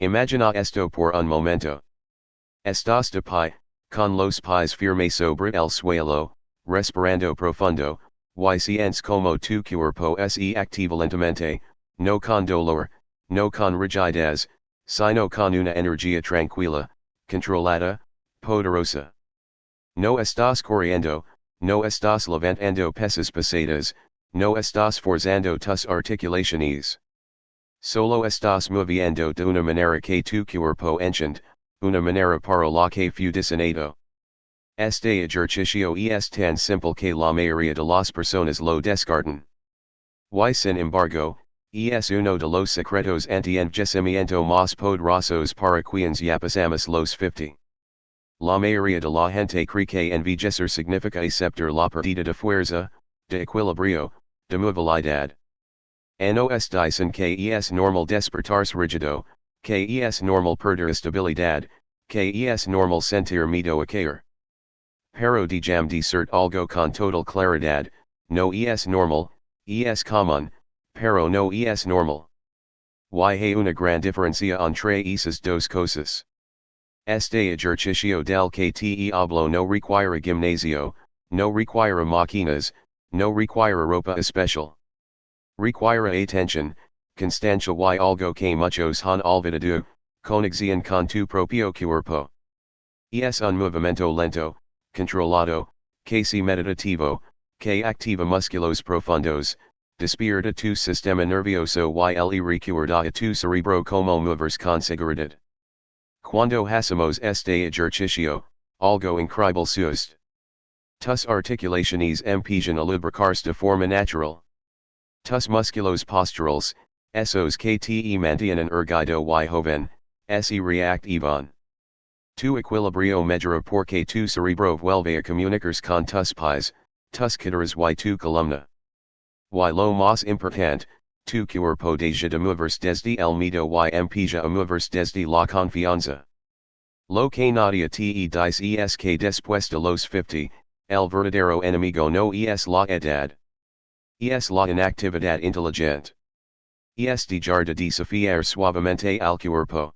Imagina esto por un momento. Estás de pie, con los pies firmes sobre el suelo, respirando profundo, y sientes como tu cuerpo se activa lentamente, no con dolor, no con rigidez, sino con una energía tranquila, controlada, poderosa. No estás corriendo, no estás levantando pesas pesadas, no estás forzando tus articulaciones. Solo estás moviendo de una manera que tu cuerpo entiende, una manera para la que fue diseñado. Este ejercicio es tan simple que la mayoría de las personas lo descartan. Y sin embargo, es uno de los secretos anti-envejecimiento más poderosos para quienes ya pasamos los 50. La mayoría de la gente cree que envejecer significa aceptar la pérdida de fuerza, de equilibrio, de movilidad. No dicen que es normal despertarse rígido, que es normal perder estabilidad, que es normal sentir miedo a caer. Pero digamos decir algo con total claridad, no es normal, es común, pero no es normal. Y hay una gran diferencia entre esas dos cosas. Este ejercicio del que te hablo no requiere gimnasio, no requiere máquinas, no requiere ropa especial. Requiere atención, constancia y algo que muchos han olvidado, conexión con tu propio cuerpo. Es un movimiento lento, controlado, casi meditativo, que activa músculos profundos, despierta tu sistema nervioso y le recuerda a tu cerebro como moverse con seguridad. Cuando hacemos este ejercicio, algo increíble sucede. Tus articulaciones empiezan a lubricarse de forma natural. Tus músculos posturales, esos que te mantienen erguido y joven, se reactivan. Tu equilibrio mejora porque tu cerebro vuelve a comunicarse con tus pies, tus caderas y tu columna. Y lo más importante, tu cuerpo deja de moverse desde el miedo y empieza a moverse desde la confianza. Lo que nadie te dice es que después de los 50, el verdadero enemigo no es la edad. Es la inactividad inteligente. Es dejar de desafiar suavemente al cuerpo.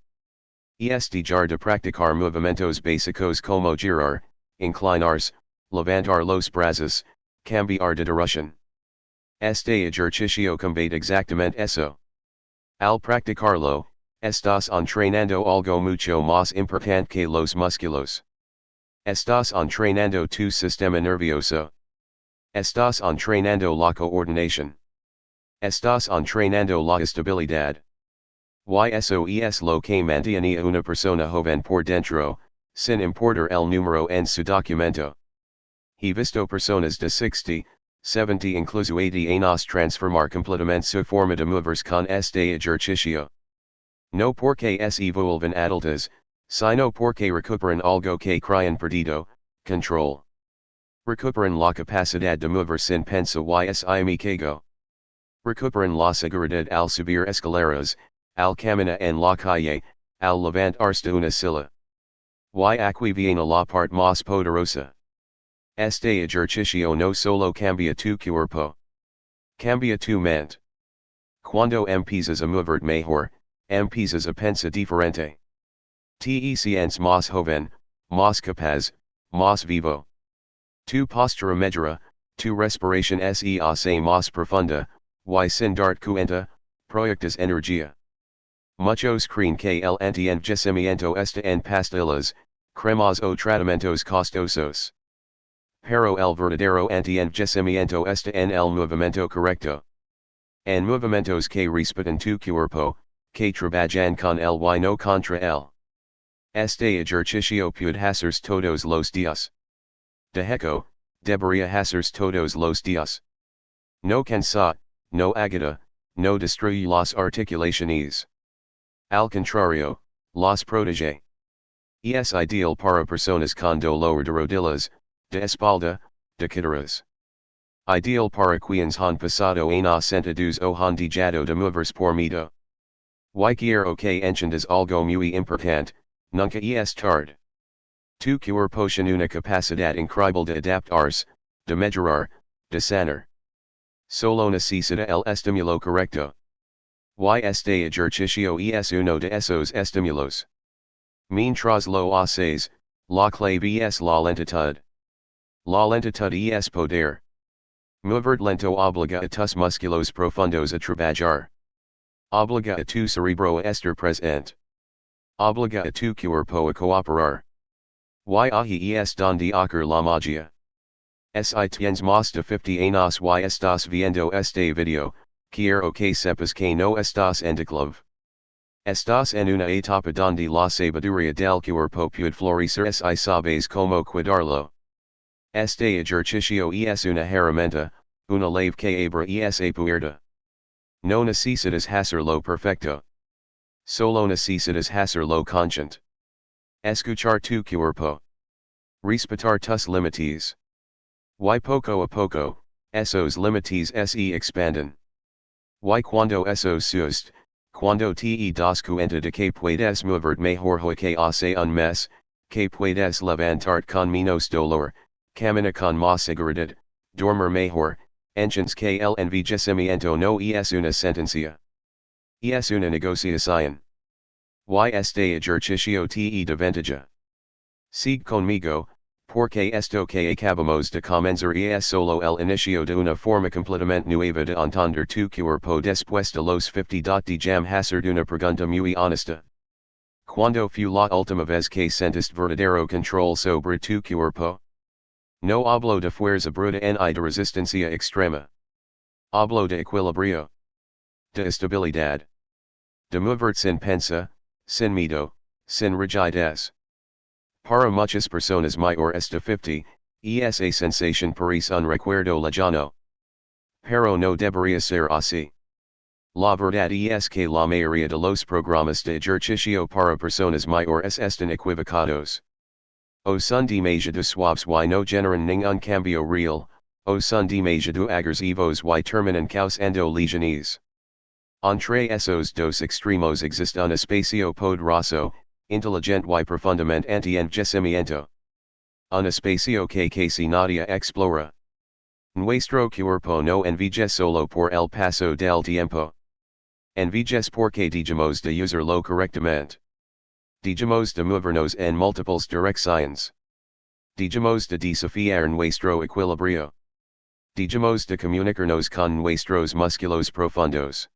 Es dejar de practicar movimientos básicos como girar, inclinarse, levantar los brazos, cambiar de dirección. Este ejercicio combate exactamente eso. Al practicarlo, estás entrenando algo mucho más importante que los músculos. Estás entrenando tu sistema nervioso. Estás entrenando la coordinación. Estás entrenando la estabilidad. Y eso es lo que mantiene a una persona joven por dentro, sin importar el número en su documento. He visto personas de 60, 70 incluso 80 años transformar completamente su forma de moverse con este ejercicio. No porque se vuelven adultas, sino porque recuperan algo que creían perdido, control. Recuperan la capacidad de mover sin pensar y amigo. Recuperan la seguridad al subir escaleras, al caminar en la calle, al levantarse de una silla. Y aquí viene la parte más poderosa. Este ejercicio no solo cambia tu cuerpo. Cambia tu mente. Cuando empiezas a moverte mejor, empiezas a pensar diferente. Te sientes más joven, más capaz, más vivo. Tu postura mejora, tu respiración se hace más profunda, y sin darte cuenta, proyectas energía. Muchos creen que el anti-envejecimiento está en pastillas, cremas o tratamientos costosos. Pero el verdadero anti-envejecimiento está en el movimiento correcto. En movimientos que respetan tu cuerpo, que trabajan con él y no contra él. Este ejercicio puede hacerse todos los días. De hecho, debería hacerse todos los días. No cansa, no agita, no destruye las articulaciones. Al contrario, las protege. Es ideal para personas con dolor de rodillas, de espalda, de caderas. Ideal para quienes han pasado años sentados o han dejado de moverse por miedo. Y quiero que entiendas algo muy importante, nunca es tarde. Tu cuerpo tiene una capacidad increíble de adaptarse, de mejorar, de sanar. Solo necesita el estímulo correcto. Y este ejercicio es uno de esos estímulos. Mientras lo haces, la clave es la lentitud. La lentitud es poder. Mover lento obliga a tus músculos profundos a trabajar. Obliga a tu cerebro a estar presente. Obliga a tu cuerpo a cooperar. Y ahí es donde ocurre la magia. Si tienes más de 50 años y estás viendo este video, quiero que sepas que no estás en declive. Estás en una etapa donde la sabiduría del cuerpo puede florecer si sabes cómo cuidarlo. Este ejercicio es una herramienta, una lave que abre esa puerta. No necesitas hacerlo perfecto. Solo necesitas hacerlo consciente. Escuchar tu cuerpo. Respetar tus límites. Y poco a poco, esos límites se expanden. Y cuando eso sucede, cuando te das cuenta de que puedes mover mejor hoy que hace un mes, que puedes levantarte con menos dolor, caminar con más seguridad, dormir mejor, entiendes que el envejecimiento no es una sentencia. Es una negociación. Y este ejercicio te da ventaja. Sigue conmigo, porque esto que acabamos de comenzar es solo el inicio de una forma completamente nueva de entender tu cuerpo después de los 50. Déjame hacer una pregunta muy honesta. ¿Cuándo fue la última vez que sentiste verdadero control sobre tu cuerpo? No hablo de fuerza bruta ni de resistencia extrema. Hablo de equilibrio. De estabilidad. De moverte sin pensa, sin miedo, sin rigidez. Para muchas personas mayores de 50, esa sensación parece un recuerdo lejano. Pero no debería ser así. La verdad es que la mayoría de los programas de ejercicio para personas mayores están equivocados. O son demasiado suaves y no generan ningún cambio real, o son demasiado agresivos y terminan causando lesiones. Entre esos dos extremos existe un espacio poderoso, inteligente y profundamente anti-envejecimiento. Un espacio que casi nadie explora. Nuestro cuerpo no envejece solo por el paso del tiempo. Envejece porque dejamos de usarlo correctamente. Dejamos de movernos en múltiples direcciones. Dejamos de desafiar nuestro equilibrio. Dejamos de comunicarnos con nuestros músculos profundos.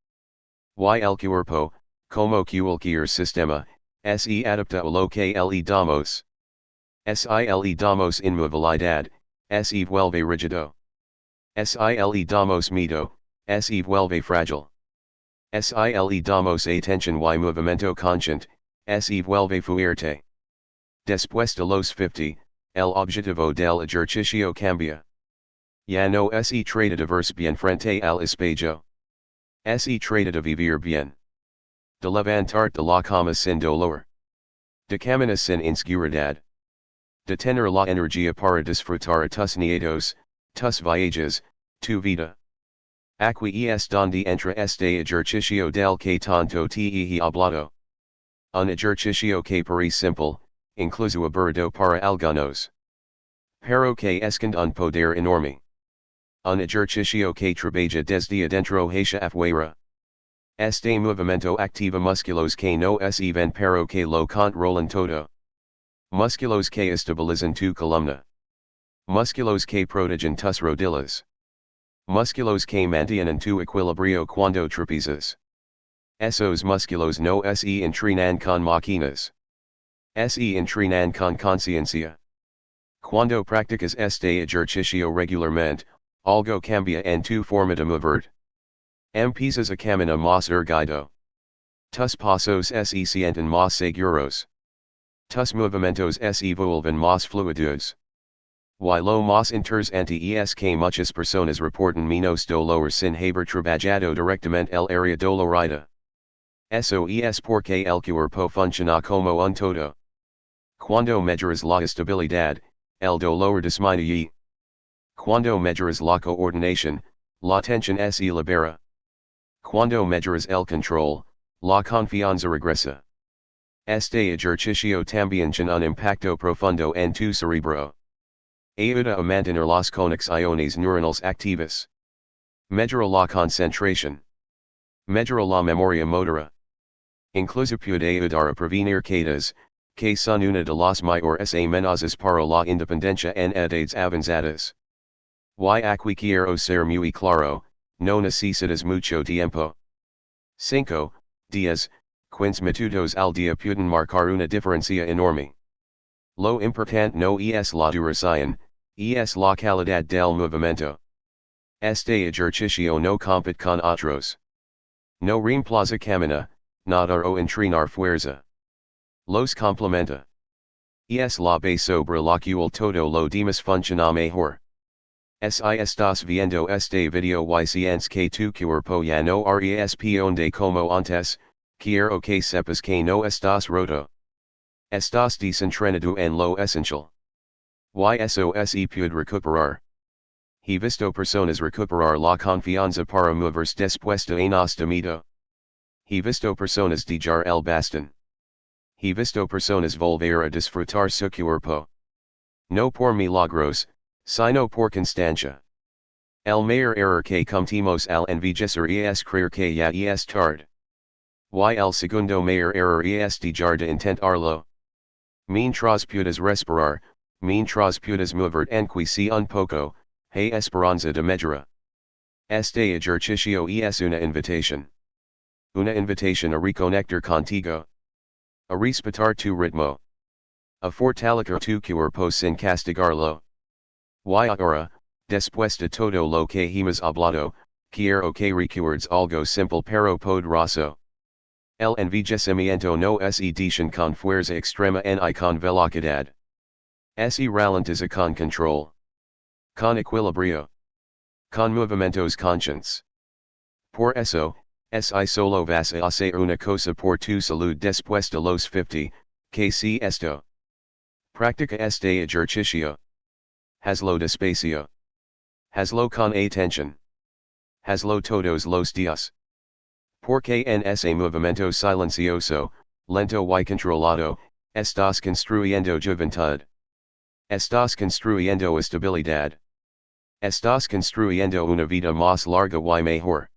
Y el cuerpo, como cualquier sistema, se adapta a lo que le damos. Si le damos inmovilidad, se vuelve rígido. Si le damos miedo, se vuelve frágil. Si le damos atención y movimiento consciente, se vuelve fuerte. Después de los 50, el objetivo del ejercicio cambia. Ya no se trata de verse bien frente al espejo. Se trata de vivir bien. De levantarte de la cama sin dolor. De caminar sin inseguridad. De tener la energía para disfrutar a tus nietos, tus viajes, tu vida. Aquí es donde entra este ejercicio del que tanto te he hablado. Un ejercicio que parece simple, incluso aburrido para algunos. Pero que esconde un poder enorme. Un ejercicio que trabaja desde adentro hacia afuera. Este movimiento activa músculos que no se ven pero que lo controlan todo. Músculos que estabilizan tu columna. Músculos que protegen tus rodillas. Músculos que mantienen tu equilibrio cuando tropezas. Esos músculos no se entrenan con máquinas. Se entrenan con conciencia. Cuando practicas este ejercicio regularmente, algo cambia en tu forma de moverte. Empiezas a caminar más erguido. Tus pasos se sienten más seguros. Tus movimientos se vuelven más fluidos. Y lo más interesante es que muchas personas reportan menos dolor sin haber trabajado directamente el área dolorida. Eso es porque el cuerpo funciona como un todo. Cuando mejoras la estabilidad, el dolor disminuye. Cuando mejoras la coordinación, la tensión se libera. Cuando mejoras el control, la confianza regresa. Este ejercicio también tiene un impacto profundo en tu cerebro. Ayuda a mantener las conexiones neuronales activas. Mejora la concentración. Medra la memoria motora. Incluso puede ayudar a prevenir quedas, que son una de las mayores amenazas para la independencia en edades avanzadas. Y aquí quiero ser muy claro, no necesitas mucho tiempo. 5 días, 15 minutos al día pueden marcar una diferencia enorme. Lo importante no es la duración, es la calidad del movimiento. Este ejercicio no compite con otros. No reemplaza camina, nadar o entrenar fuerza. Los complementa. Es la base sobre la cual todo lo demás funciona mejor. Si estás viendo este video y sientes que tu cuerpo ya no responde como antes, quiero que sepas que no estás roto. Estás desentrenado en lo esencial. Y eso se puede recuperar. He visto personas recuperar la confianza para moverse después de años de miedo. He visto personas dejar el bastón. He visto personas volver a disfrutar su cuerpo. No por milagros, sino por constancia. El mayor error que cometimos al envejecer es creer que ya es tarde. Y el segundo mayor error es dejar de intentarlo. Mientras puedas respirar, mientras puedas moverte aunque sea un poco, hay esperanza de mejora. Este ejercicio es una invitación. Una invitación a reconectar contigo. A respetar tu ritmo. A fortalecer tu cuerpo sin castigarlo. Y ahora, después de todo lo que hemos hablado, quiero que recuerdes algo simple pero poderoso. El envejecimiento no es edición con fuerza extrema ni con velocidad. Es ralentiza con control. Con equilibrio. Con movimientos conscientes. Por eso, si solo vas a hacer una cosa por tu salud después de los 50, que si esto. Practica este ejercicio. Hazlo despacio. Hazlo con atención. Hazlo todos los días. Porque en ese movimiento silencioso, lento y controlado, estás construyendo juventud. Estás construyendo estabilidad. Estás construyendo una vida más larga y mejor.